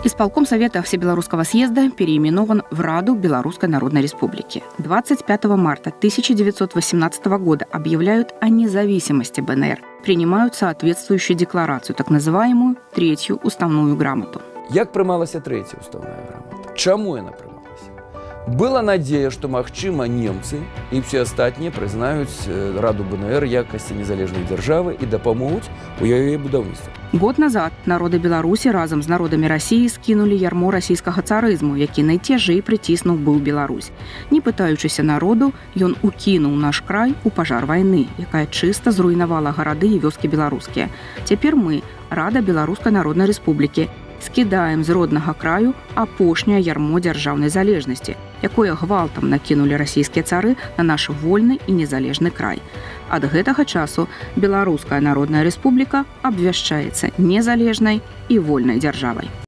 Исполком Совета Всебелорусского съезда переименован в Раду Белорусской Народной Республики. 25 марта 1918 года объявляют о независимости БНР, принимают соответствующую декларацию, так называемую Третью уставную грамоту. Як приймалася Третя уставная грамота? Чому яна приймалася? Была надея, что, магчыма, немцы и все остальные признают Раду БНР якости незалежной державы и дапамогуць у яе будаўніцтва. Год назад народы Беларусі разом з народамі России скинули ярмо российского царызму, які найцяжэй прыціснуў быў Беларусь. Не пытаючыся народу, ён укінуў наш край у пажар вайны, якая чыста зруйнавала гарады і вёскі беларускія. Цяпер мы, Рада Беларускай Народнай Рэспублікі, скідаем з роднага краю апошняе ярмо дзяржаўнай залежнасці, якое гвалтам накінулі расійскія цары на наш вольны і незалежны край. Ад гэтага часу Беларуская Народная Рэспубліка абвяшчаецца незалежнай і вольнай дзяржавай.